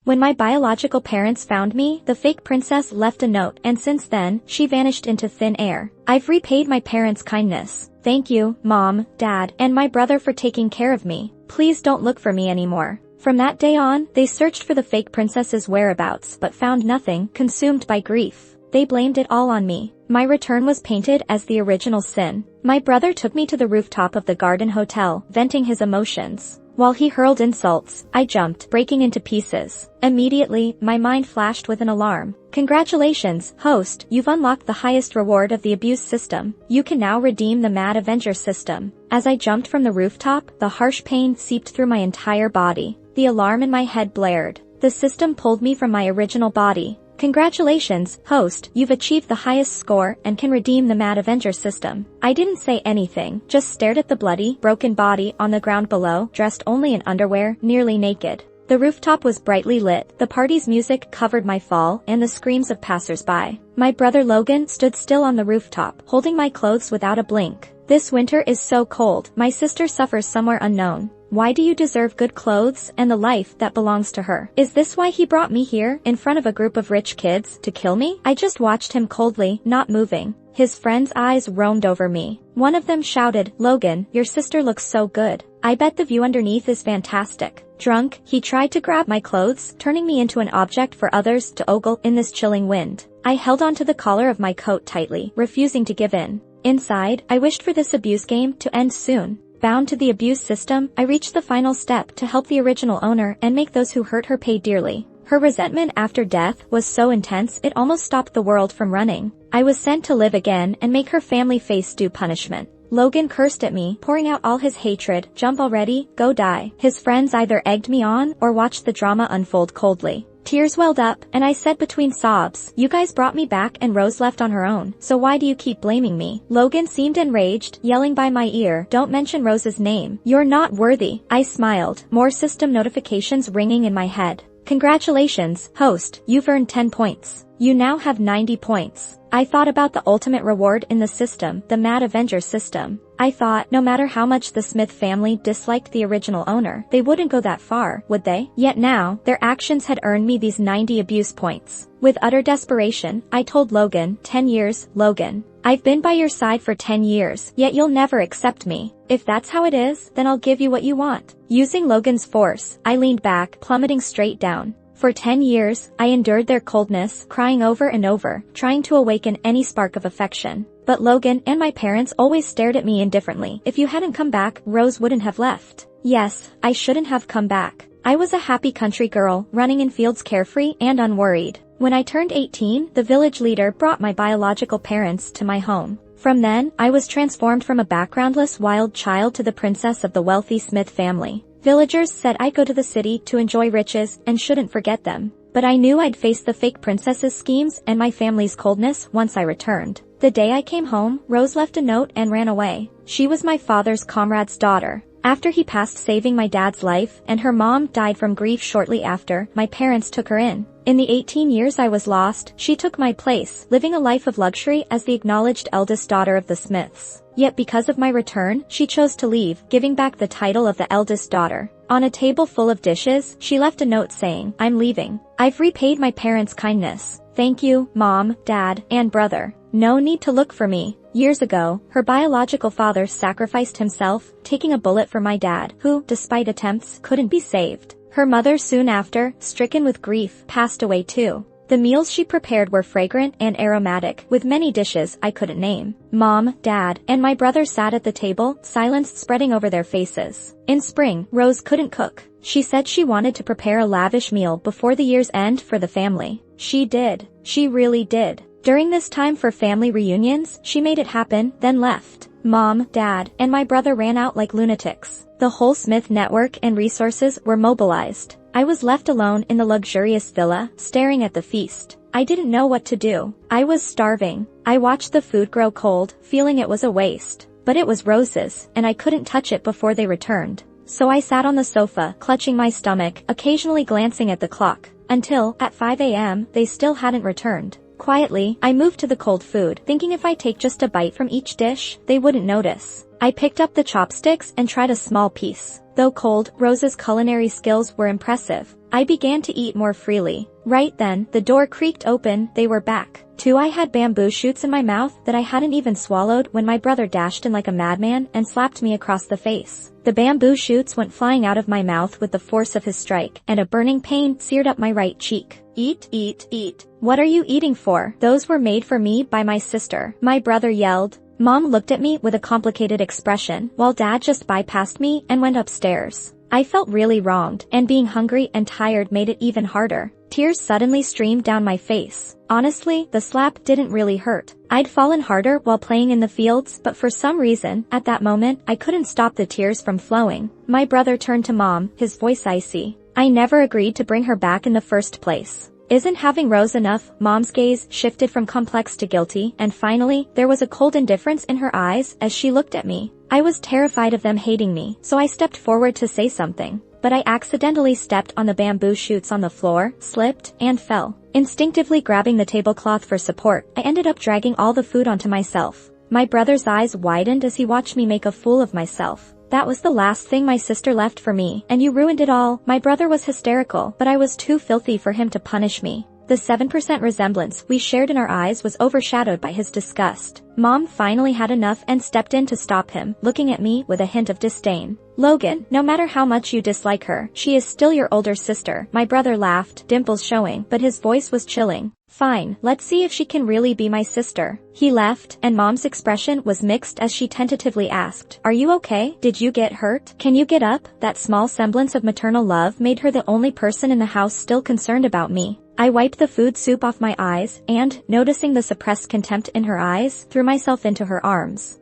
When my biological parents found me, the fake princess left a note, and since then, she vanished into thin air. I've repaid my parents' kindness. Thank you, Mom, Dad, and my brother for taking care of me. Please don't look for me anymore. From that day on, they searched for the fake princess's whereabouts but found nothing, consumed by grief. They blamed it all on me. My return was painted as the original sin. My brother took me to the rooftop of the Garden Hotel, venting his emotions. While he hurled insults, I jumped, breaking into pieces. Immediately, my mind flashed with an alarm. Congratulations, host, you've unlocked the highest reward of the abuse system. You can now redeem the Mad Avenger system. As I jumped from the rooftop, the harsh pain seeped through my entire body. The alarm in my head blared. The system pulled me from my original body. Congratulations, host, you've achieved the highest score and can redeem the Mad Avenger system. I didn't say anything, just stared at the bloody, broken body on the ground below, dressed only in underwear, nearly naked. The rooftop was brightly lit, the party's music covered my fall and the screams of passers-by. My brother Logan stood still on the rooftop, holding my clothes without a blink. This winter is so cold, my sister suffers somewhere unknown. Why do you deserve good clothes and the life that belongs to her? Is this why he brought me here, in front of a group of rich kids, to kill me? I just watched him coldly, not moving. His friends' eyes roamed over me. One of them shouted, Logan, your sister looks so good. I bet the view underneath is fantastic. Drunk, he tried to grab my clothes, turning me into an object for others to ogle in this chilling wind. I held onto the collar of my coat tightly, refusing to give in. Inside, I wished for this abuse game to end soon. Bound to the abuse system, I reached the final step to help the original owner and make those who hurt her pay dearly. Her resentment after death was so intense it almost stopped the world from running. I was sent to live again and make her family face due punishment. Logan cursed at me, pouring out all his hatred. Jump already, go die. His friends either egged me on or watched the drama unfold coldly. Tears welled up, and I said between sobs, you guys brought me back and Rose left on her own, so why do you keep blaming me? Logan seemed enraged, yelling by my ear, don't mention Rose's name. You're not worthy. I smiled, more system notifications ringing in my head. Congratulations, host, you've earned 10 points. You now have 90 points. I thought about the ultimate reward in the system, the Mad Avenger system. I thought, no matter how much the Smith family disliked the original owner, they wouldn't go that far, would they? Yet now, their actions had earned me these 90 abuse points. With utter desperation, I told Logan, 10 years, Logan. I've been by your side for 10 years, yet you'll never accept me. If that's how it is, then I'll give you what you want. Using Logan's force, I leaned back, plummeting straight down. For 10 years, I endured their coldness, crying over and over, trying to awaken any spark of affection. But Logan and my parents always stared at me indifferently. If you hadn't come back, Rose wouldn't have left. Yes, I shouldn't have come back. I was a happy country girl, running in fields carefree and unworried. When I turned 18, the village leader brought my biological parents to my home. From then, I was transformed from a backgroundless wild child to the princess of the wealthy Smith family. Villagers said I'd go to the city to enjoy riches and shouldn't forget them. But I knew I'd face the fake princess's schemes and my family's coldness once I returned. The day I came home, Rose left a note and ran away. She was my father's comrade's daughter. After he passed saving my dad's life and her mom died from grief shortly after, my parents took her in. In the 18 years I was lost, she took my place, living a life of luxury as the acknowledged eldest daughter of the Smiths. Yet because of my return, she chose to leave, giving back the title of the eldest daughter. On a table full of dishes, she left a note saying, I'm leaving. I've repaid my parents' kindness. Thank you, Mom, Dad, and brother. No need to look for me. Years ago, her biological father sacrificed himself, taking a bullet for my dad, who, despite attempts, couldn't be saved. Her mother soon after, stricken with grief, passed away too. The meals she prepared were fragrant and aromatic, with many dishes I couldn't name. Mom, Dad, and my brother sat at the table, silence spreading over their faces. In spring, Rose couldn't cook. She said she wanted to prepare a lavish meal before the year's end for the family. She did. She really did. During this time for family reunions, she made it happen, then left. Mom, Dad, and my brother ran out like lunatics. The whole Smith network and resources were mobilized. I was left alone in the luxurious villa, staring at the feast. I didn't know what to do. I was starving. I watched the food grow cold, feeling it was a waste. But it was Rose's, and I couldn't touch it before they returned. So I sat on the sofa, clutching my stomach, occasionally glancing at the clock. Until, at 5 a.m., they still hadn't returned. Quietly, I moved to the cold food, thinking if I take just a bite from each dish, they wouldn't notice. I picked up the chopsticks and tried a small piece. Though cold, Rose's culinary skills were impressive. I began to eat more freely. Right then, the door creaked open, they were back. I had bamboo shoots in my mouth that I hadn't even swallowed when my brother dashed in like a madman and slapped me across the face. The bamboo shoots went flying out of my mouth with the force of his strike, and a burning pain seared up my right cheek. Eat, eat, eat. What are you eating for? Those were made for me by my sister, my brother yelled. Mom looked at me with a complicated expression, while Dad just bypassed me and went upstairs. I felt really wronged, and being hungry and tired made it even harder. Tears suddenly streamed down my face. Honestly, the slap didn't really hurt. I'd fallen harder while playing in the fields, but for some reason, at that moment, I couldn't stop the tears from flowing. My brother turned to Mom, his voice icy. I never agreed to bring her back in the first place. Isn't having Rose enough? Mom's gaze shifted from complex to guilty, and finally, there was a cold indifference in her eyes as she looked at me. I was terrified of them hating me, so I stepped forward to say something. But I accidentally stepped on the bamboo shoots on the floor, slipped, and fell. Instinctively grabbing the tablecloth for support, I ended up dragging all the food onto myself. My brother's eyes widened as he watched me make a fool of myself. That was the last thing my sister left for me, and you ruined it all. My brother was hysterical, but I was too filthy for him to punish me. The 7% resemblance we shared in our eyes was overshadowed by his disgust. Mom finally had enough and stepped in to stop him, looking at me with a hint of disdain. Logan, no matter how much you dislike her, she is still your older sister. My brother laughed, dimples showing, but his voice was chilling. Fine, let's see if she can really be my sister. He left, and Mom's expression was mixed as she tentatively asked, "Are you okay? Did you get hurt? Can you get up?" That small semblance of maternal love made her the only person in the house still concerned about me. I wiped the food soup off my eyes, and, noticing the suppressed contempt in her eyes, threw myself into her arms.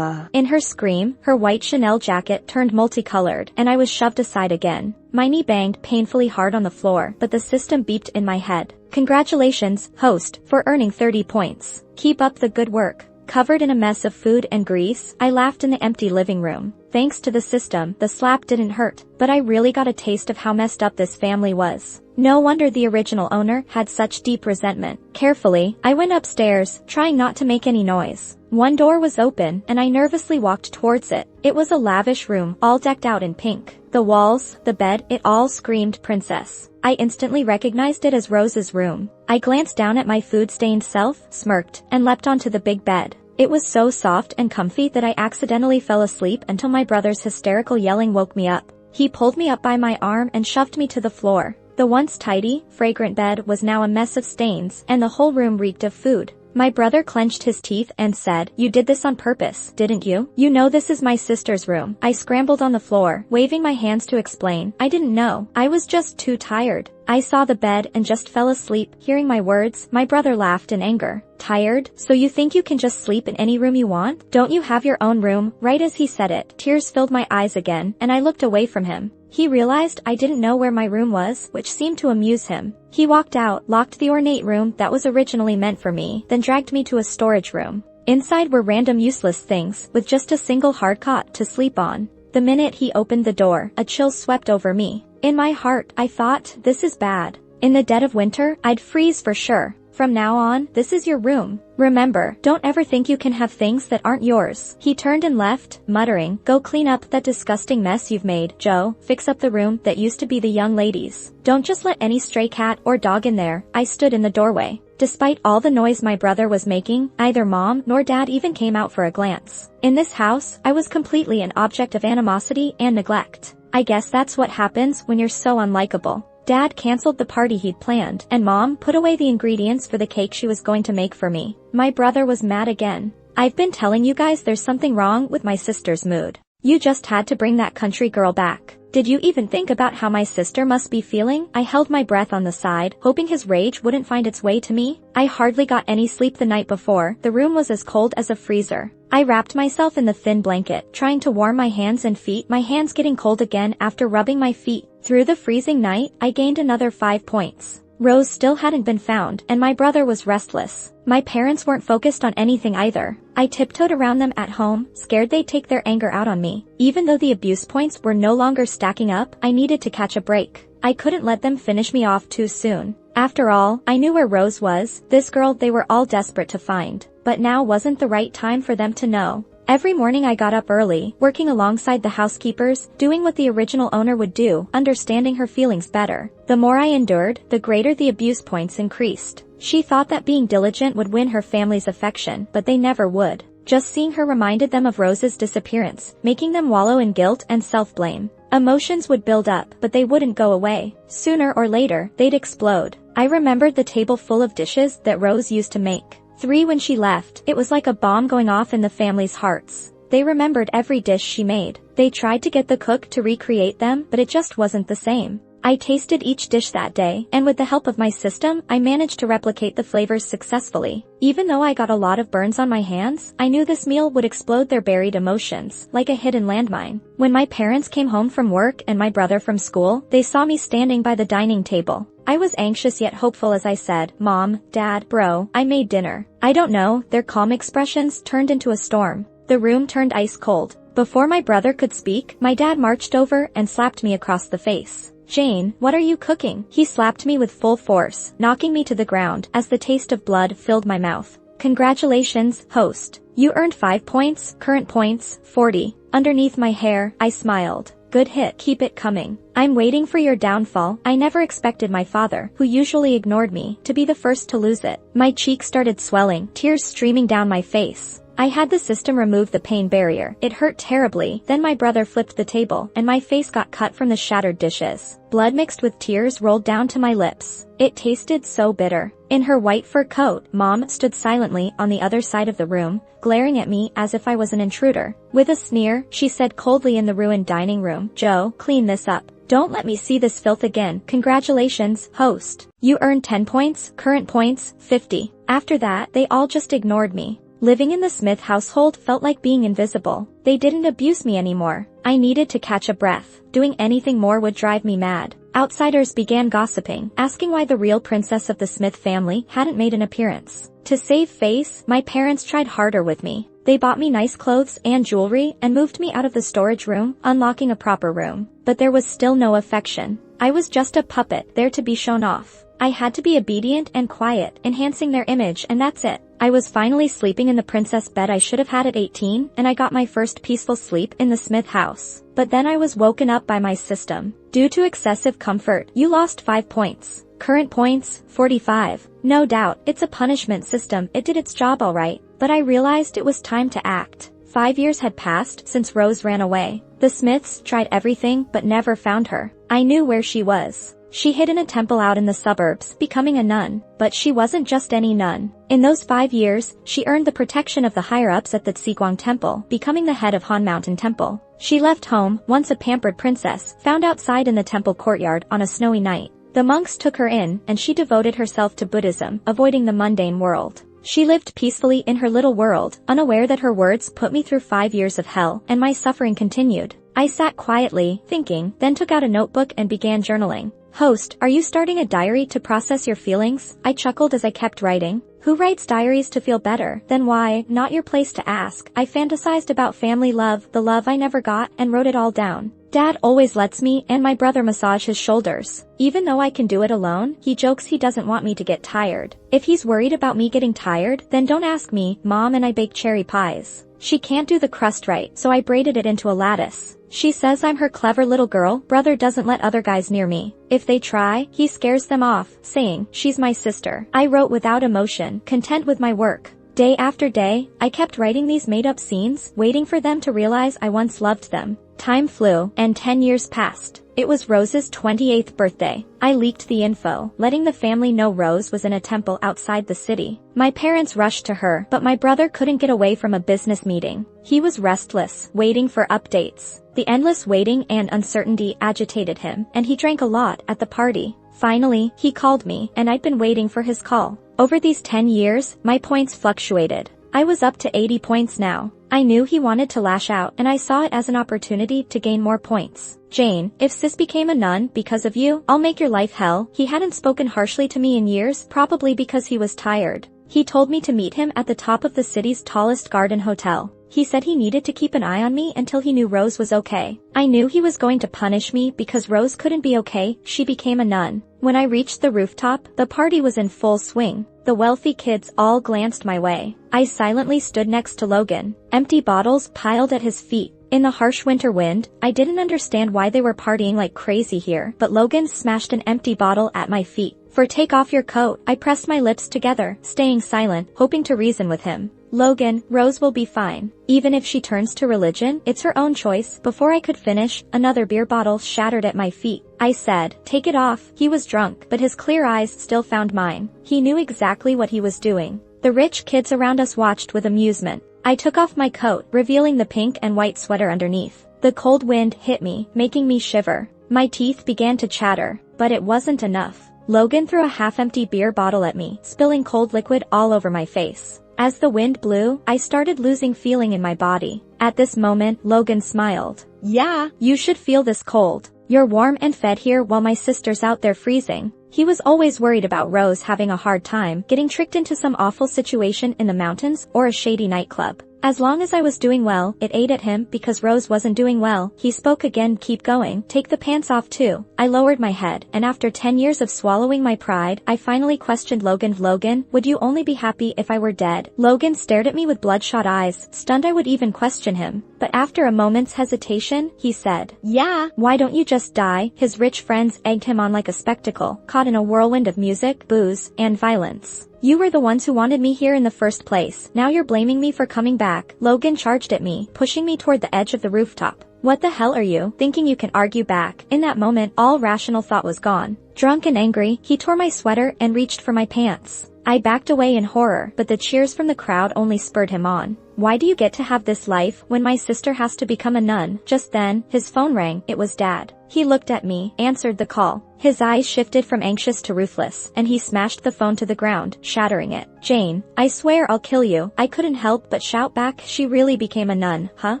In her scream, her white Chanel jacket turned multicolored, and I was shoved aside again. My knee banged painfully hard on the floor, but the system beeped in my head. Congratulations, host, for earning 30 points. Keep up the good work. Covered in a mess of food and grease, I laughed in the empty living room. Thanks to the system, the slap didn't hurt, but I really got a taste of how messed up this family was. No wonder the original owner had such deep resentment. Carefully, I went upstairs, trying not to make any noise. One door was open, and I nervously walked towards it. It was a lavish room, all decked out in pink. The walls, the bed, it all screamed princess. I instantly recognized it as Rose's room. I glanced down at my food-stained self, smirked, and leapt onto the big bed. It was so soft and comfy that I accidentally fell asleep until my brother's hysterical yelling woke me up. He pulled me up by my arm and shoved me to the floor. The once tidy, fragrant bed was now a mess of stains, and the whole room reeked of food. My brother clenched his teeth and said, "You did this on purpose, didn't you? You know this is my sister's room." I scrambled on the floor, waving my hands to explain. I didn't know. I was just too tired. I saw the bed and just fell asleep. Hearing my words, my brother laughed in anger. Tired? So you think you can just sleep in any room you want? Don't you have your own room? Right as he said it, tears filled my eyes again, and I looked away from him. He realized I didn't know where my room was, which seemed to amuse him. He walked out, locked the ornate room that was originally meant for me, then dragged me to a storage room. Inside were random useless things, with just a single hard cot to sleep on. The minute he opened the door, a chill swept over me. In my heart, I thought, this is bad. In the dead of winter, I'd freeze for sure. From now on, this is your room. Remember, don't ever think you can have things that aren't yours. He turned and left, muttering, "Go clean up that disgusting mess you've made, Joe. Fix up the room that used to be the young ladies. Don't just let any stray cat or dog in there." I stood in the doorway. Despite all the noise my brother was making, neither Mom nor Dad even came out for a glance. In this house, I was completely an object of animosity and neglect. I guess that's what happens when you're so unlikable. Dad canceled the party he'd planned, and Mom put away the ingredients for the cake she was going to make for me. My brother was mad again. "I've been telling you guys there's something wrong with my sister's mood. You just had to bring that country girl back. Did you even think about how my sister must be feeling?" I held my breath on the side, hoping his rage wouldn't find its way to me. I hardly got any sleep the night before. The room was as cold as a freezer. I wrapped myself in the thin blanket, trying to warm my hands and feet, my hands getting cold again after rubbing my feet. Through the freezing night, I gained another 5 points. Rose still hadn't been found, and my brother was restless. My parents weren't focused on anything either. I tiptoed around them at home, scared they'd take their anger out on me. Even though the abuse points were no longer stacking up, I needed to catch a break. I couldn't let them finish me off too soon. After all, I knew where Rose was, this girl they were all desperate to find. But now wasn't the right time for them to know. Every morning I got up early, working alongside the housekeepers, doing what the original owner would do, understanding her feelings better. The more I endured, the greater the abuse points increased. She thought that being diligent would win her family's affection, but they never would. Just seeing her reminded them of Rose's disappearance, making them wallow in guilt and self-blame. Emotions would build up, but they wouldn't go away. Sooner or later, they'd explode. I remembered the table full of dishes that Rose used to make. 3 when she left, it was like a bomb going off in the family's hearts. They remembered every dish she made. They tried to get the cook to recreate them, but it just wasn't the same. I tasted each dish that day, and with the help of my system, I managed to replicate the flavors successfully. Even though I got a lot of burns on my hands, I knew this meal would explode their buried emotions, like a hidden landmine. When my parents came home from work and my brother from school, they saw me standing by the dining table. I was anxious yet hopeful as I said, "Mom, Dad, bro, I made dinner." I don't know, their calm expressions turned into a storm. The room turned ice cold. Before my brother could speak, my dad marched over and slapped me across the face. "Jane, what are you cooking?" He slapped me with full force, knocking me to the ground as the taste of blood filled my mouth. "Congratulations, host. You earned 5 points, current points, 40. Underneath my hair, I smiled. "Good hit, keep it coming. I'm waiting for your downfall." I never expected my father, who usually ignored me, to be the first to lose it. My cheeks started swelling, tears streaming down my face. I had the system remove the pain barrier. It hurt terribly. Then my brother flipped the table, and my face got cut from the shattered dishes. Blood mixed with tears rolled down to my lips. It tasted so bitter. In her white fur coat, Mom stood silently on the other side of the room, glaring at me as if I was an intruder. With a sneer, she said coldly in the ruined dining room, "Joe, clean this up. Don't let me see this filth again. Congratulations, host. You earned 10 points, current points, 50. After that, they all just ignored me. Living in the Smith household felt like being invisible. They didn't abuse me anymore. I needed to catch a breath. Doing anything more would drive me mad. Outsiders began gossiping, asking why the real princess of the Smith family hadn't made an appearance. To save face, my parents tried harder with me. They bought me nice clothes and jewelry and moved me out of the storage room, unlocking a proper room. But there was still no affection. I was just a puppet, there to be shown off. I had to be obedient and quiet, enhancing their image, and that's it. I was finally sleeping in the princess bed I should have had at 18, and I got my first peaceful sleep in the Smith house. But then I was woken up by my system. Due to excessive comfort, you lost 5 points. Current points, 45. No doubt, it's a punishment system. It did its job alright. But I realized it was time to act. 5 years had passed since Rose ran away. The Smiths tried everything but never found her. I knew where she was. She hid in a temple out in the suburbs, becoming a nun. But she wasn't just any nun. In those 5 years, she earned the protection of the higher-ups at the Tsigwang Temple, becoming the head of Han Mountain Temple. She left home, once a pampered princess, found outside in the temple courtyard on a snowy night. The monks took her in, and she devoted herself to Buddhism, avoiding the mundane world. She lived peacefully in her little world, unaware that her words put me through 5 years of hell, and my suffering continued. I sat quietly, thinking, then took out a notebook and began journaling. Host, are you starting a diary to process your feelings? I chuckled as I kept writing. Who writes diaries to feel better? Then why? Not your place to ask. I fantasized about family love, the love I never got, and wrote it all down. Dad always lets me and my brother massage his shoulders. Even though I can do it alone, he jokes he doesn't want me to get tired. If he's worried about me getting tired, then don't ask me. Mom and I bake cherry pies. She can't do the crust right, so I braided it into a lattice. She says I'm her clever little girl. Brother doesn't let other guys near me. If they try, he scares them off, saying, "She's my sister." I wrote without emotion, content with my work. Day after day, I kept writing these made-up scenes, waiting for them to realize I once loved them. Time flew, and 10 years passed. It was Rose's 28th birthday. I leaked the info, letting the family know Rose was in a temple outside the city. My parents rushed to her, but my brother couldn't get away from a business meeting. He was restless, waiting for updates. The endless waiting and uncertainty agitated him, and he drank a lot at the party. Finally, he called me, and I'd been waiting for his call. Over these 10 years, my points fluctuated. I was up to 80 points now. I knew he wanted to lash out, and I saw it as an opportunity to gain more points. Jane, if Sis became a nun because of you, I'll make your life hell. He hadn't spoken harshly to me in years, probably because he was tired. He told me to meet him at the top of the city's tallest garden hotel. He said he needed to keep an eye on me until he knew Rose was okay. I knew he was going to punish me because Rose couldn't be okay. She became a nun. When I reached the rooftop, the party was in full swing. The wealthy kids all glanced my way. I silently stood next to Logan. Empty bottles piled at his feet. In the harsh winter wind, I didn't understand why they were partying like crazy here, but Logan smashed an empty bottle at my feet. Take off your coat. I pressed my lips together, staying silent, hoping to reason with him. Logan, Rose will be fine. Even if she turns to religion, it's her own choice. Before I could finish, another beer bottle shattered at my feet. I said, take it off. He was drunk, but his clear eyes still found mine. He knew exactly what he was doing. The rich kids around us watched with amusement. I took off my coat, revealing the pink and white sweater underneath. The cold wind hit me, making me shiver. My teeth began to chatter, but it wasn't enough. Logan threw a half-empty beer bottle at me, spilling cold liquid all over my face. As the wind blew, I started losing feeling in my body. At this moment, Logan smiled. Yeah, you should feel this cold. You're warm and fed here while my sister's out there freezing. He was always worried about Rose having a hard time getting tricked into some awful situation in the mountains or a shady nightclub. As long as I was doing well, it ate at him because Rose wasn't doing well. He spoke again, keep going, take the pants off too. I lowered my head, and after 10 years of swallowing my pride, I finally questioned Logan. Logan, would you only be happy if I were dead? Logan stared at me with bloodshot eyes, stunned I would even question him. But after a moment's hesitation, he said, yeah, why don't you just die? His rich friends egged him on like a spectacle, caught in a whirlwind of music, booze, and violence. You were the ones who wanted me here in the first place. Now you're blaming me for coming back. Logan charged at me, pushing me toward the edge of the rooftop. What the hell are you, thinking you can argue back? In that moment, all rational thought was gone. Drunk and angry, he tore my sweater and reached for my pants. I backed away in horror, but the cheers from the crowd only spurred him on. Why do you get to have this life when my sister has to become a nun? Just then, his phone rang. It was Dad. He looked at me, answered the call. His eyes shifted from anxious to ruthless, and he smashed the phone to the ground, shattering it. Jane, I swear I'll kill you. I couldn't help but shout back. She really became a nun, huh?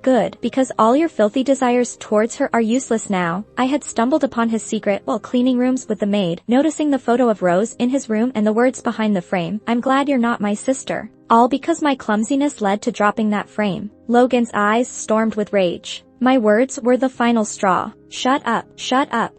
Good, because all your filthy desires towards her are useless now. I had stumbled upon his secret while cleaning rooms with the maid, noticing the photo of Rose in his room and the words behind the frame. I'm glad you're not my sister. All because my clumsiness led to dropping that frame. Logan's eyes stormed with rage. My words were the final straw. Shut up,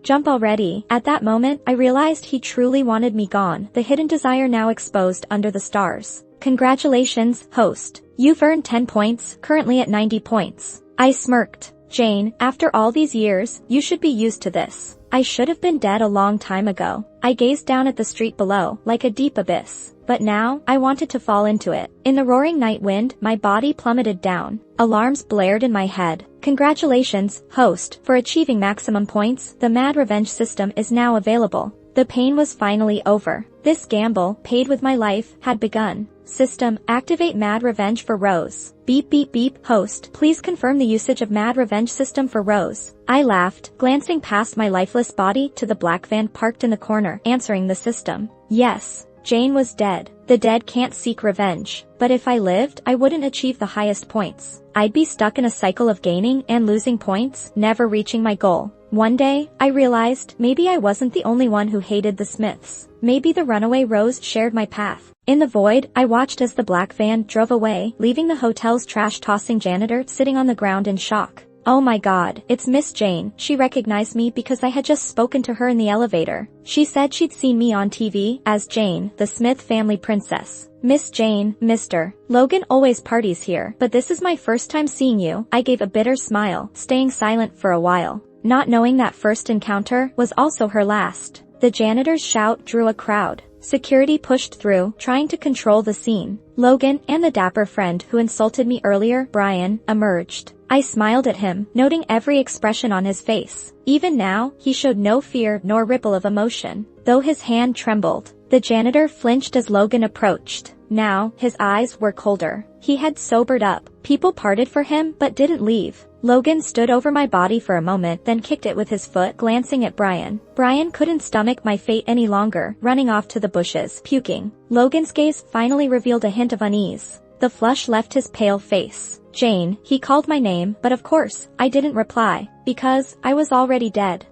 jump already. At that moment, I realized he truly wanted me gone, the hidden desire now exposed under the stars. Congratulations, host. You've earned 10 points, currently at 90 points. I smirked. Jane, after all these years, you should be used to this. I should have been dead a long time ago. I gazed down at the street below, like a deep abyss. But now, I wanted to fall into it. In the roaring night wind, my body plummeted down. Alarms blared in my head. Congratulations, host, for achieving maximum points. The Mad Revenge system is now available. The pain was finally over. This gamble, paid with my life, had begun. System, activate Mad Revenge for Rose. Beep beep beep, host, please confirm the usage of Mad Revenge system for Rose. I laughed, glancing past my lifeless body to the black van parked in the corner, answering the system. Yes. Jane was dead. The dead can't seek revenge. But if I lived, I wouldn't achieve the highest points. I'd be stuck in a cycle of gaining and losing points, never reaching my goal. One day, I realized maybe I wasn't the only one who hated the Smiths. Maybe the runaway Rose shared my path. In the void, I watched as the black van drove away, leaving the hotel's trash-tossing janitor sitting on the ground in shock. Oh my god, it's Miss Jane. She recognized me because I had just spoken to her in the elevator. She said she'd seen me on TV as Jane, the Smith family princess. Miss Jane, Mr. Logan always parties here, but this is my first time seeing you. I gave a bitter smile, staying silent for a while, not knowing that first encounter was also her last. The janitor's shout drew a crowd. Security pushed through, trying to control the scene. Logan and the dapper friend who insulted me earlier, Brian, emerged. I smiled at him, noting every expression on his face. Even now, he showed no fear nor ripple of emotion, though his hand trembled. The janitor flinched as Logan approached. Now, his eyes were colder. He had sobered up. People parted for him, but didn't leave. Logan stood over my body for a moment, then kicked it with his foot, glancing at Brian. Brian couldn't stomach my fate any longer, running off to the bushes, puking. Logan's gaze finally revealed a hint of unease. The flush left his pale face. Jane, he called my name, but of course, I didn't reply, because I was already dead.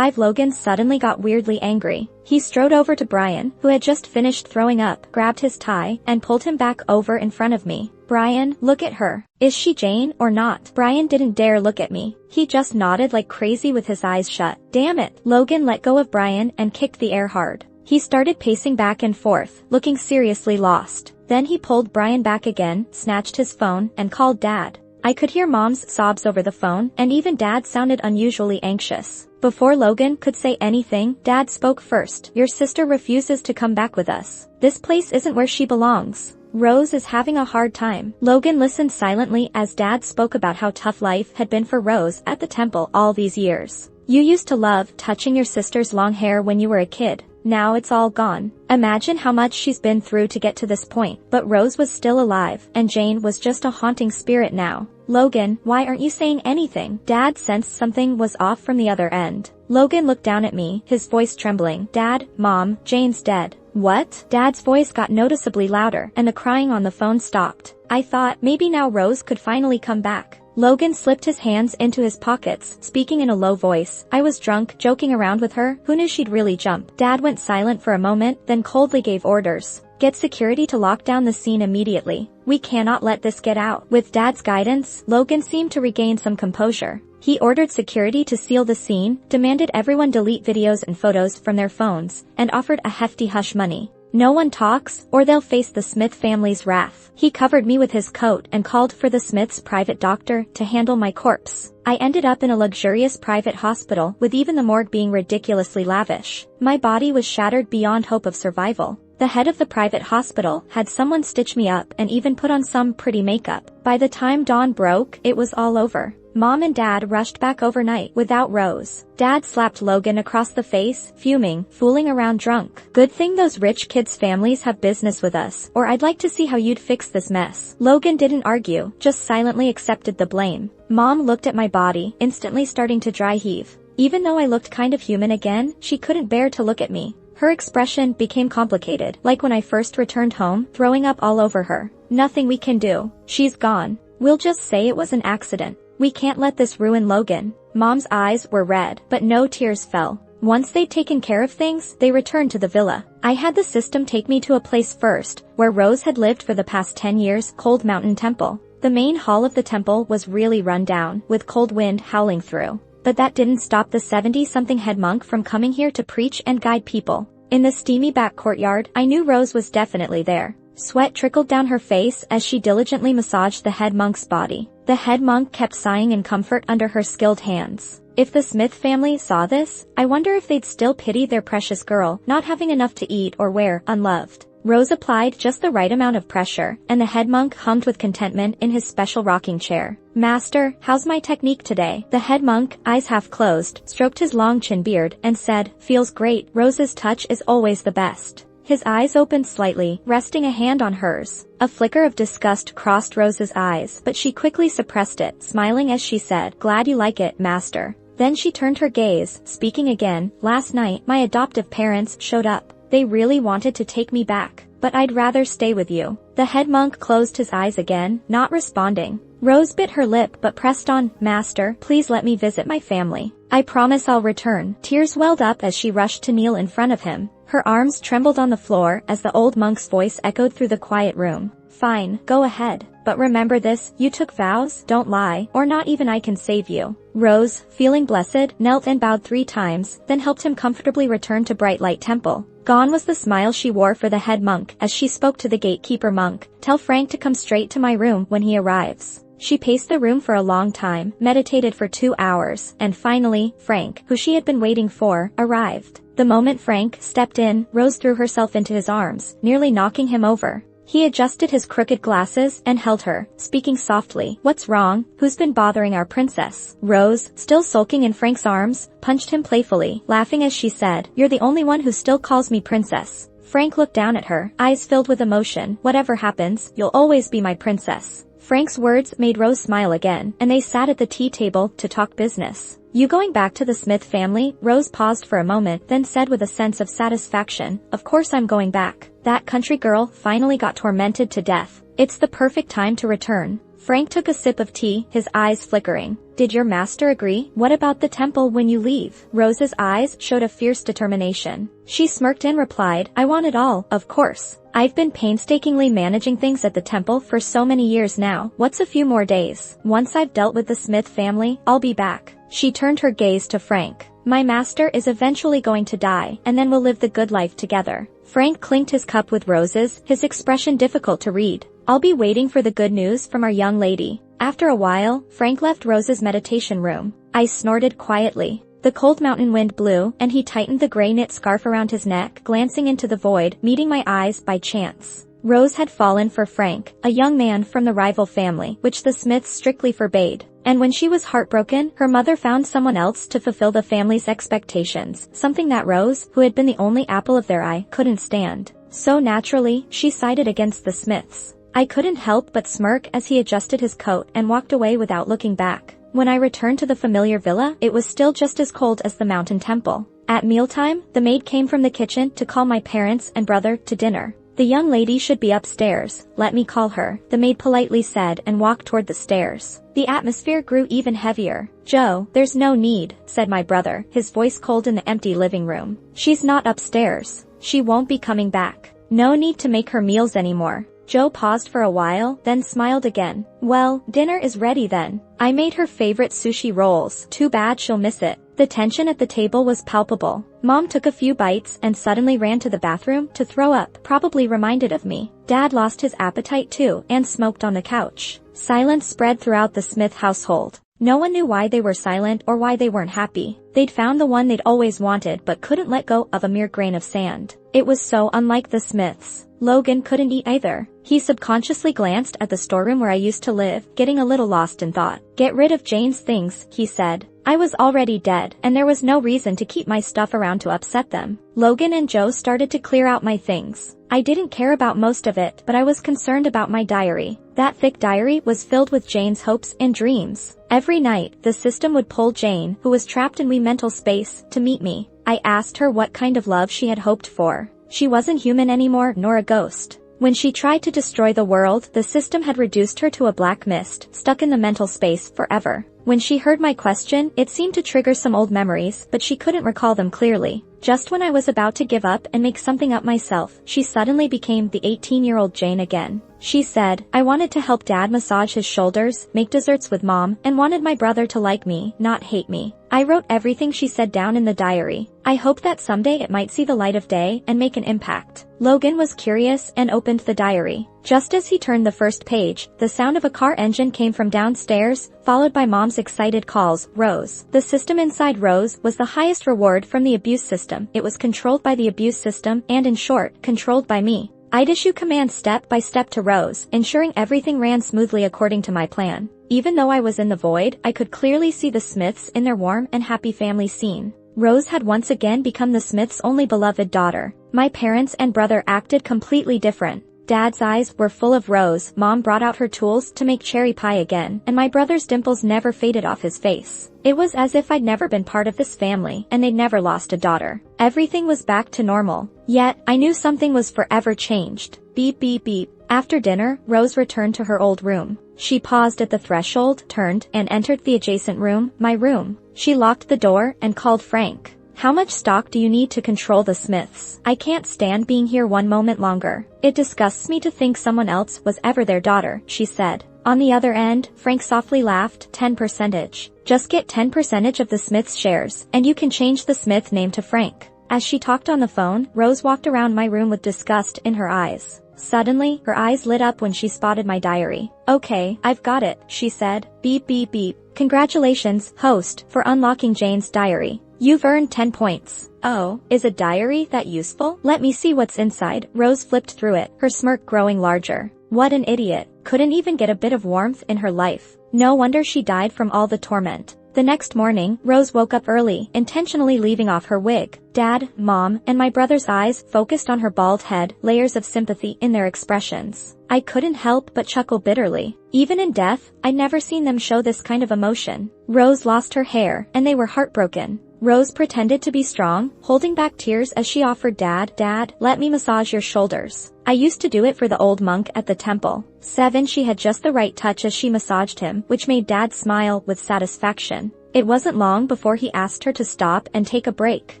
Logan suddenly got weirdly angry. He strode over to Brian, who had just finished throwing up, grabbed his tie, and pulled him back over in front of me. Brian, look at her. Is she Jane or not? Brian didn't dare look at me. He just nodded like crazy with his eyes shut. Damn it. Logan let go of Brian and kicked the air hard. He started pacing back and forth, looking seriously lost. Then he pulled Brian back again, snatched his phone, and called Dad. I could hear Mom's sobs over the phone, and even Dad sounded unusually anxious. Before Logan could say anything, Dad spoke first. Your sister refuses to come back with us. This place isn't where she belongs. Rose is having a hard time. Logan listened silently as Dad spoke about how tough life had been for Rose at the temple all these years. You used to love touching your sister's long hair when you were a kid. Now it's all gone. Imagine how much she's been through to get to this point. But Rose was still alive, and Jane was just a haunting spirit now. Logan, why aren't you saying anything? Dad sensed something was off from the other end. Logan looked down at me, his voice trembling. Dad, Mom, Jane's dead. What? Dad's voice got noticeably louder, and the crying on the phone stopped. I thought maybe now Rose could finally come back. Logan slipped his hands into his pockets, speaking in a low voice. I was drunk, joking around with her. Who knew she'd really jump? Dad went silent for a moment, then coldly gave orders. Get security to lock down the scene immediately. We cannot let this get out. With Dad's guidance, Logan seemed to regain some composure. He ordered security to seal the scene, demanded everyone delete videos and photos from their phones, and offered a hefty hush money. No one talks, or they'll face the Smith family's wrath. He covered me with his coat and called for the Smiths' private doctor to handle my corpse. I ended up in a luxurious private hospital, with even the morgue being ridiculously lavish. My body was shattered beyond hope of survival. The head of the private hospital had someone stitch me up and even put on some pretty makeup. By the time dawn broke, it was all over. Mom and Dad rushed back overnight without Rose. Dad slapped Logan across the face, fuming, fooling around drunk. Good thing those rich kids' families have business with us, or I'd like to see how you'd fix this mess. Logan didn't argue, just silently accepted the blame. Mom looked at my body, instantly starting to dry heave. Even though I looked kind of human again, she couldn't bear to look at me. Her expression became complicated, like when I first returned home, throwing up all over her. Nothing we can do. She's gone. We'll just say it was an accident. We can't let this ruin Logan. Mom's eyes were red, but no tears fell. Once they'd taken care of things, they returned to the villa. I had the system take me to a place first, where Rose had lived for the past 10 years, Cold Mountain Temple. The main hall of the temple was really run down, with cold wind howling through. But that didn't stop the 70-something head monk from coming here to preach and guide people. In the steamy back courtyard, I knew Rose was definitely there. Sweat trickled down her face as she diligently massaged the head monk's body. The head monk kept sighing in comfort under her skilled hands. If the Smith family saw this, I wonder if they'd still pity their precious girl, not having enough to eat or wear, unloved. Rose applied just the right amount of pressure, and the head monk hummed with contentment in his special rocking chair. Master, how's my technique today? The head monk, eyes half closed, stroked his long chin beard, and said, feels great. Rose's touch is always the best. His eyes opened slightly, resting a hand on hers. A flicker of disgust crossed Rose's eyes, but she quickly suppressed it, smiling as she said, glad you like it, master. Then she turned her gaze, speaking again, last night, my adoptive parents showed up. They really wanted to take me back, but I'd rather stay with you. The head monk closed his eyes again, not responding. Rose bit her lip but pressed on, Master, please let me visit my family. I promise I'll return. Tears welled up as she rushed to kneel in front of him. Her arms trembled on the floor as the old monk's voice echoed through the quiet room. Fine, go ahead. But remember this, you took vows, don't lie, or not even I can save you. Rose, feeling blessed, knelt and bowed 3 times, then helped him comfortably return to Bright Light Temple. Gone was the smile she wore for the head monk as she spoke to the gatekeeper monk. Tell Frank to come straight to my room when he arrives. She paced the room for a long time, meditated for 2 hours, and finally, Frank, who she had been waiting for, arrived. The moment Frank stepped in, Rose threw herself into his arms, nearly knocking him over. He adjusted his crooked glasses and held her, speaking softly. What's wrong? Who's been bothering our princess? Rose, still sulking in Frank's arms, punched him playfully, laughing as she said, You're the only one who still calls me princess. Frank looked down at her, eyes filled with emotion. Whatever happens, you'll always be my princess. Frank's words made Rose smile again, and they sat at the tea table to talk business. You going back to the Smith family? Rose paused for a moment, then said with a sense of satisfaction, Of course I'm going back. That country girl finally got tormented to death. It's the perfect time to return. Frank took a sip of tea, his eyes flickering. Did your master agree? What about the temple when you leave? Rose's eyes showed a fierce determination. She smirked and replied, I want it all, of course. I've been painstakingly managing things at the temple for so many years now. What's a few more days? Once I've dealt with the Smith family, I'll be back. She turned her gaze to Frank. My master is eventually going to die, and then we'll live the good life together. Frank clinked his cup with roses, his expression difficult to read. I'll be waiting for the good news from our young lady. After a while, Frank left Rose's meditation room. I snorted quietly. The cold mountain wind blew, and he tightened the gray knit scarf around his neck, glancing into the void, meeting my eyes by chance. Rose had fallen for Frank, a young man from the rival family, which the Smiths strictly forbade. And when she was heartbroken, her mother found someone else to fulfill the family's expectations, something that Rose, who had been the only apple of their eye, couldn't stand. So naturally, she sided against the Smiths. I couldn't help but smirk as he adjusted his coat and walked away without looking back. When I returned to the familiar villa, it was still just as cold as the mountain temple. At mealtime, the maid came from the kitchen to call my parents and brother to dinner. The young lady should be upstairs, let me call her, the maid politely said and walked toward the stairs. The atmosphere grew even heavier. Joe, there's no need, said my brother, his voice cold in the empty living room. She's not upstairs. She won't be coming back. No need to make her meals anymore. Joe paused for a while, then smiled again. Well, dinner is ready then. I made her favorite sushi rolls. Too bad she'll miss it. The tension at the table was palpable. Mom took a few bites and suddenly ran to the bathroom to throw up, probably reminded of me. Dad lost his appetite too and smoked on the couch. Silence spread throughout the Smith household. No one knew why they were silent or why they weren't happy. They'd found the one they'd always wanted but couldn't let go of, a mere grain of sand. It was so unlike the Smiths. Logan couldn't eat either. He subconsciously glanced at the storeroom where I used to live, getting a little lost in thought. Get rid of Jane's things, he said. I was already dead, and there was no reason to keep my stuff around to upset them. Logan and Joe started to clear out my things. I didn't care about most of it, but I was concerned about my diary. That thick diary was filled with Jane's hopes and dreams. Every night, the system would pull Jane, who was trapped in mental space, to meet me. I asked her what kind of love she had hoped for. She wasn't human anymore, nor a ghost. When she tried to destroy the world, the system had reduced her to a black mist, stuck in the mental space forever. When she heard my question, it seemed to trigger some old memories, but she couldn't recall them clearly. Just when I was about to give up and make something up myself, she suddenly became the 18-year-old Jane again. She said, I wanted to help Dad massage his shoulders, make desserts with Mom, and wanted my brother to like me, not hate me. I wrote everything she said down in the diary. I hoped that someday it might see the light of day and make an impact. Logan was curious and opened the diary. Just as he turned the first page, the sound of a car engine came from downstairs, followed by Mom's excited calls, Rose. The system inside Rose was the highest reward from the abuse system. It was controlled by the abuse system and, in short, controlled by me. I'd issue commands step by step to Rose, ensuring everything ran smoothly according to my plan. Even though I was in the void, I could clearly see the Smiths in their warm and happy family scene. Rose had once again become the Smiths' only beloved daughter. My parents and brother acted completely different. Dad's eyes were full of Rose, Mom brought out her tools to make cherry pie again, and my brother's dimples never faded off his face. It was as if I'd never been part of this family, and they'd never lost a daughter. Everything was back to normal. Yet, I knew something was forever changed. Beep beep beep. After dinner, Rose returned to her old room. She paused at the threshold, turned, and entered the adjacent room, my room. She locked the door and called Frank. How much stock do you need to control the Smiths? I can't stand being here one moment longer. It disgusts me to think someone else was ever their daughter, she said. On the other end, Frank softly laughed, 10%. Just get 10% of the Smiths' shares, and you can change the Smith name to Frank. As she talked on the phone, Rose walked around my room with disgust in her eyes. Suddenly, her eyes lit up when she spotted my diary. Okay, I've got it, she said. Beep beep beep. Congratulations, host, for unlocking Jane's diary. You've earned 10 points. Oh, is a diary that useful? Let me see what's inside. Rose flipped through it, her smirk growing larger. What an idiot. Couldn't even get a bit of warmth in her life. No wonder she died from all the torment. The next morning, Rose woke up early, intentionally leaving off her wig. Dad, Mom, and my brother's eyes focused on her bald head, layers of sympathy in their expressions. I couldn't help but chuckle bitterly. Even in death, I'd never seen them show this kind of emotion. Rose lost her hair, and they were heartbroken. Rose pretended to be strong, holding back tears as she offered Dad, let me massage your shoulders. I used to do it for the old monk at the temple. 7 She had just the right touch as she massaged him, which made Dad smile with satisfaction. It wasn't long before he asked her to stop and take a break.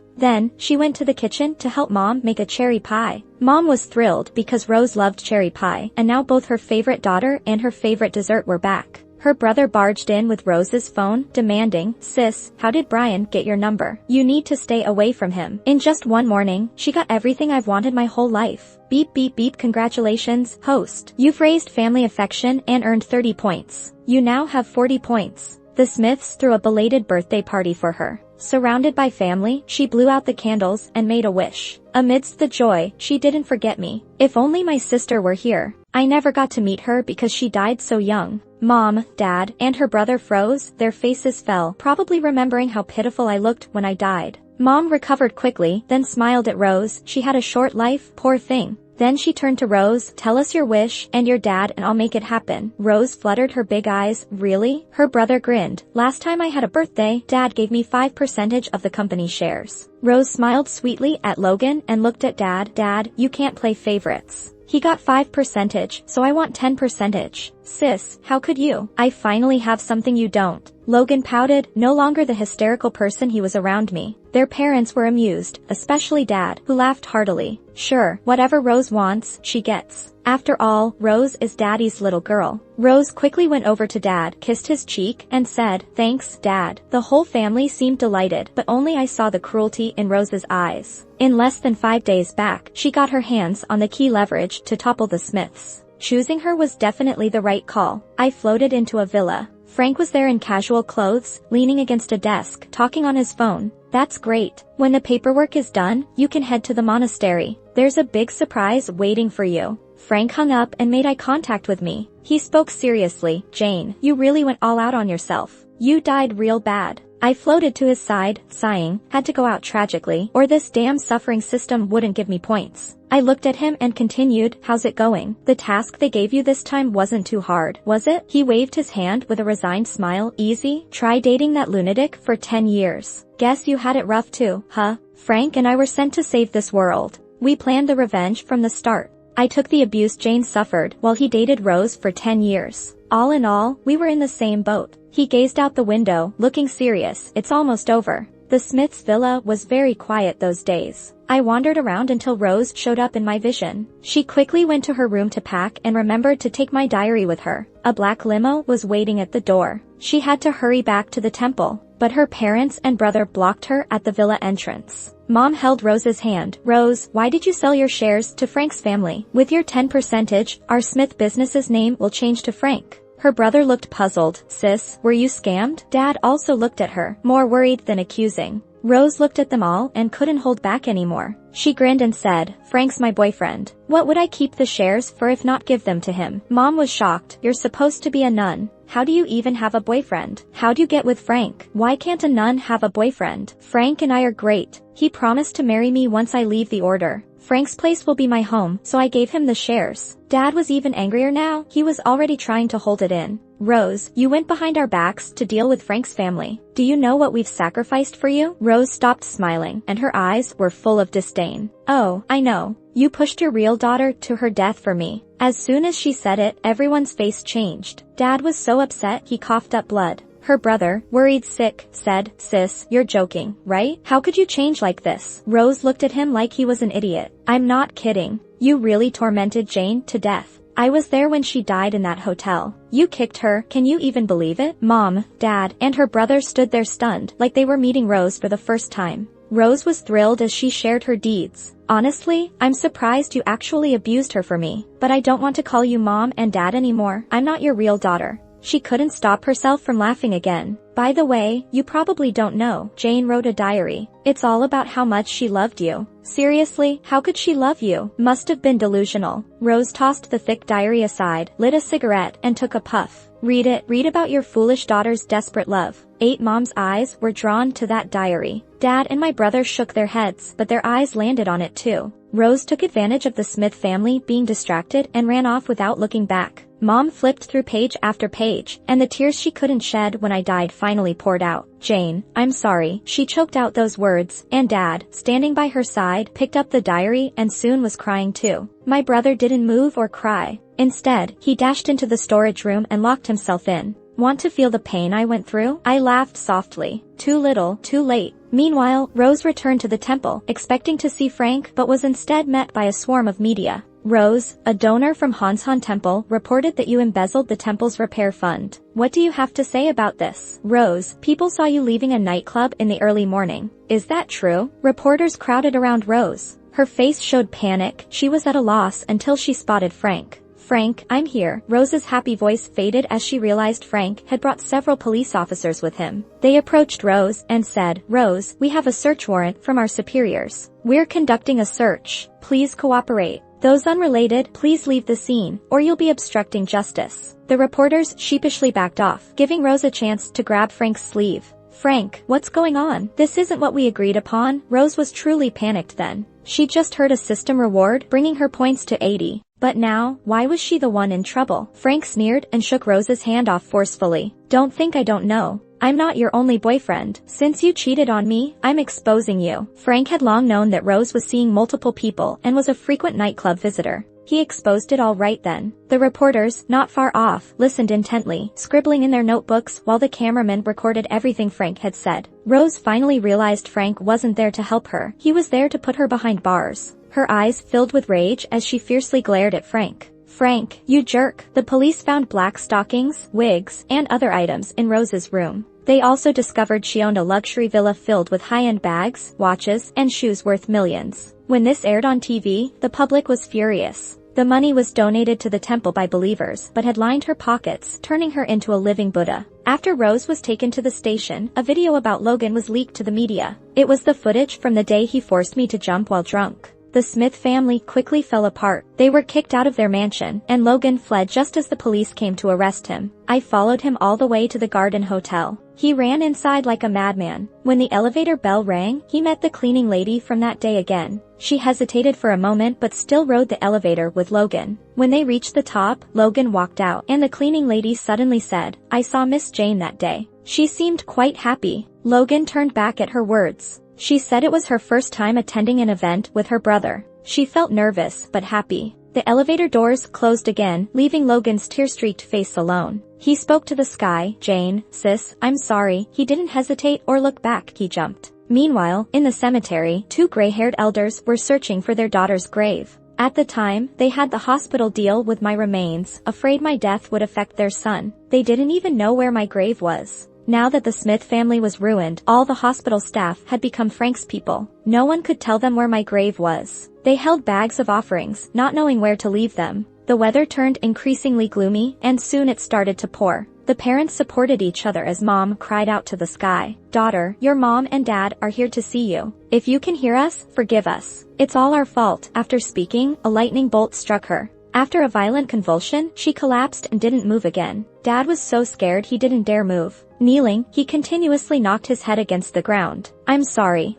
Then, she went to the kitchen to help Mom make a cherry pie. Mom was thrilled because Rose loved cherry pie, and now both her favorite daughter and her favorite dessert were back. Her brother barged in with Rose's phone, demanding, "Sis, how did Brian get your number? You need to stay away from him." In just one morning, she got everything I've wanted my whole life. Beep beep beep. Congratulations, host. You've raised family affection and earned 30 points. You now have 40 points. The Smiths threw a belated birthday party for her. Surrounded by family, she blew out the candles and made a wish. Amidst the joy, she didn't forget me. If only my sister were here. I never got to meet her because she died so young. Mom, Dad, and her brother froze, their faces fell, probably remembering how pitiful I looked when I died. Mom recovered quickly, then smiled at Rose. She had a short life, poor thing. Then she turned to Rose, "Tell us your wish, and your dad, and I'll make it happen." Rose fluttered her big eyes. "Really?" Her brother grinned. "Last time I had a birthday, Dad gave me 5% of the company shares." Rose smiled sweetly at Logan and looked at Dad. "Dad, you can't play favorites. He got 5%, so I want 10%. Sis, how could you? I finally have something you don't." Logan pouted, no longer the hysterical person he was around me. Their parents were amused, especially Dad, who laughed heartily. "Sure, whatever Rose wants, she gets. After all, Rose is Daddy's little girl." Rose quickly went over to Dad, kissed his cheek, and said, "Thanks, Dad." The whole family seemed delighted, but only I saw the cruelty in Rose's eyes. In less than 5 days back, she got her hands on the key leverage to topple the Smiths. Choosing her was definitely the right call. I floated into a villa. Frank was there in casual clothes, leaning against a desk, talking on his phone. "That's great. When the paperwork is done, you can head to the monastery. There's a big surprise waiting for you." Frank hung up and made eye contact with me. He spoke seriously. "Jane, you really went all out on yourself. You died real bad." I floated to his side, sighing, "Had to go out tragically, or this damn suffering system wouldn't give me points." I looked at him and continued, "How's it going? The task they gave you this time wasn't too hard, was it?" He waved his hand with a resigned smile. "Easy? Try dating that lunatic for 10 years. Guess you had it rough too, huh?" Frank and I were sent to save this world. We planned the revenge from the start. I took the abuse Jane suffered while he dated Rose for 10 years. All in all, we were in the same boat. He gazed out the window, looking serious. "It's almost over." The Smiths' villa was very quiet those days. I wandered around until Rose showed up in my vision. She quickly went to her room to pack and remembered to take my diary with her. A black limo was waiting at the door. She had to hurry back to the temple, but her parents and brother blocked her at the villa entrance. Mom held Rose's hand. "Rose, why did you sell your shares to Frank's family? With your 10%, our Smith business's name will change to Frank." Her brother looked puzzled. "Sis, were you scammed?" Dad also looked at her, more worried than accusing. Rose looked at them all and couldn't hold back anymore. She grinned and said, "Frank's my boyfriend. What would I keep the shares for if not give them to him?" Mom was shocked. "You're supposed to be a nun. How do you even have a boyfriend? How do you get with Frank? Why can't a nun have a boyfriend? Frank and I are great. He promised to marry me once I leave the order. Frank's place will be my home, so I gave him the shares." Dad was even angrier now. He was already trying to hold it in. "Rose, you went behind our backs to deal with Frank's family. Do you know what we've sacrificed for you?" Rose stopped smiling, and her eyes were full of disdain. "Oh, I know. You pushed your real daughter to her death for me." As soon as she said it, everyone's face changed. Dad was so upset he coughed up blood. Her brother, worried sick, said, "Sis, you're joking, right? How could you change like this?" Rose looked at him like he was an idiot. "I'm not kidding. You really tormented Jane to death. I was there when she died in that hotel. You kicked her, can you even believe it?" Mom, Dad, and her brother stood there stunned, like they were meeting Rose for the first time. Rose was thrilled as she shared her deeds. "Honestly, I'm surprised you actually abused her for me. But I don't want to call you Mom and Dad anymore. I'm not your real daughter." She couldn't stop herself from laughing again. "By the way, you probably don't know, Jane wrote a diary. It's all about how much she loved you." "Seriously, how could she love you?" Must have been delusional. Rose tossed the thick diary aside, lit a cigarette, and took a puff. "Read it. Read about your foolish daughter's desperate love." Mom's eyes were drawn to that diary. Dad and my brother shook their heads, but their eyes landed on it too. Rose took advantage of the Smith family being distracted and ran off without looking back. Mom flipped through page after page, and the tears she couldn't shed when I died finally poured out. "Jane, I'm sorry." She choked out those words, and Dad, standing by her side, picked up the diary and soon was crying too. My brother didn't move or cry. Instead, he dashed into the storage room and locked himself in. "Want to feel the pain I went through?" I laughed softly. "Too little, too late." Meanwhile, Rose returned to the temple, expecting to see Frank, but was instead met by a swarm of media. Rose, a donor from Hansan Temple, reported that you embezzled the temple's repair fund. What do you have to say about this? Rose, people saw you leaving a nightclub in the early morning. Is that true? Reporters crowded around Rose. Her face showed panic. She was at a loss until she spotted Frank. Frank, I'm here. Rose's happy voice faded as she realized Frank had brought several police officers with him. They approached Rose and said, Rose, we have a search warrant from our superiors. We're conducting a search. Please cooperate. Those unrelated, please leave the scene, or you'll be obstructing justice. The reporters sheepishly backed off, giving Rose a chance to grab Frank's sleeve. Frank, what's going on? This isn't what we agreed upon. Rose was truly panicked then. She just heard a system reward, bringing her points to 80. But now, why was she the one in trouble? Frank sneered and shook Rose's hand off forcefully. Don't think I don't know. I'm not your only boyfriend. Since you cheated on me, I'm exposing you. Frank had long known that Rose was seeing multiple people and was a frequent nightclub visitor. He exposed it all right then. The reporters, not far off, listened intently, scribbling in their notebooks while the cameraman recorded everything Frank had said. Rose finally realized Frank wasn't there to help her. He was there to put her behind bars. Her eyes filled with rage as she fiercely glared at Frank. Frank, you jerk. The police found black stockings, wigs, and other items in Rose's room. They also discovered she owned a luxury villa filled with high-end bags, watches, and shoes worth millions. When this aired on TV, the public was furious. The money was donated to the temple by believers but had lined her pockets, turning her into a living Buddha. After Rose was taken to the station, a video about Logan was leaked to the media. It was the footage from the day he forced me to jump while drunk. The Smith family quickly fell apart. They were kicked out of their mansion, and Logan fled just as the police came to arrest him. I followed him all the way to the Garden Hotel. He ran inside like a madman. When the elevator bell rang, he met the cleaning lady from that day again. She hesitated for a moment but still rode the elevator with Logan. When they reached the top, Logan walked out, and the cleaning lady suddenly said, I saw Miss Jane that day. She seemed quite happy. Logan turned back at her words. She said it was her first time attending an event with her brother. She felt nervous but happy. The elevator doors closed again, leaving Logan's tear-streaked face alone. He spoke to the sky. Jane, sis, I'm sorry. He didn't hesitate or look back, he jumped. Meanwhile, in the cemetery, two gray-haired elders were searching for their daughter's grave. At the time, they had the hospital deal with my remains, afraid my death would affect their son. They didn't even know where my grave was. Now that the Smith family was ruined, all the hospital staff had become Frank's people. No one could tell them where my grave was. They held bags of offerings, not knowing where to leave them. The weather turned increasingly gloomy, and soon it started to pour. The parents supported each other as Mom cried out to the sky, Daughter, your mom and dad are here to see you. If you can hear us, forgive us. It's all our fault. After speaking, a lightning bolt struck her. After a violent convulsion, she collapsed and didn't move again. Dad was so scared he didn't dare move. Kneeling, he continuously knocked his head against the ground. I'm sorry.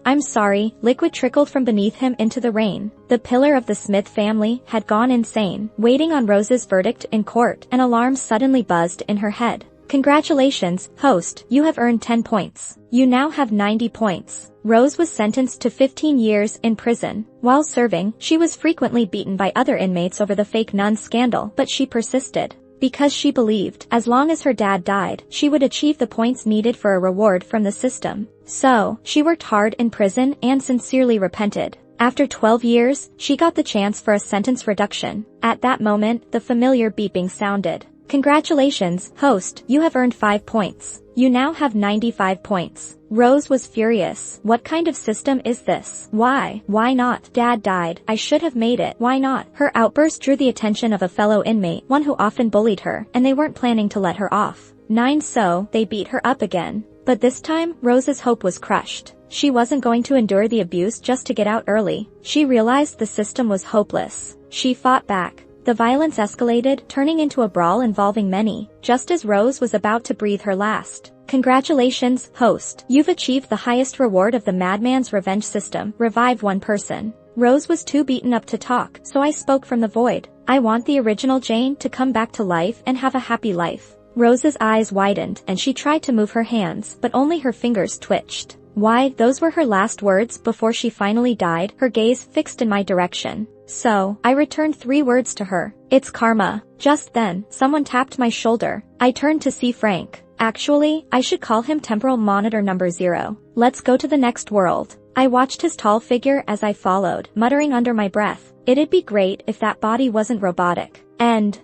Liquid trickled from beneath him into the rain. The pillar of the Smith family had gone insane. Waiting on Rose's verdict in court, an alarm suddenly buzzed in her head. Congratulations, host, you have earned 10 points. You now have 90 points. Rose was sentenced to 15 years in prison. While serving, she was frequently beaten by other inmates over the fake nun scandal, but she persisted. Because she believed, as long as her dad died, she would achieve the points needed for a reward from the system. So, she worked hard in prison and sincerely repented. After 12 years, she got the chance for a sentence reduction. At that moment, the familiar beeping sounded. Congratulations, host, you have earned 5 points. You now have 95 points. Rose was furious. What kind of system is this? Why not? Dad died. I should have made it. Why not? Her outburst drew the attention of a fellow inmate, one who often bullied her, and they weren't planning to let her off. So, they beat her up again. But this time, Rose's hope was crushed. She wasn't going to endure the abuse just to get out early. She realized the system was hopeless. She fought back. The violence escalated, turning into a brawl involving many, just as Rose was about to breathe her last. Congratulations, host. You've achieved the highest reward of the Madman's Revenge system, revive one person. Rose was too beaten up to talk, so I spoke from the void. I want the original Jane to come back to life and have a happy life. Rose's eyes widened, and she tried to move her hands, but only her fingers twitched. Why, those were her last words before she finally died, her gaze fixed in my direction. So, I returned 3 words to her. It's karma. Just then, someone tapped my shoulder. I turned to see Frank. Actually, I should call him Temporal Monitor number 0. Let's go to the next world. I watched his tall figure as I followed, muttering under my breath, it'd be great if that body wasn't robotic. And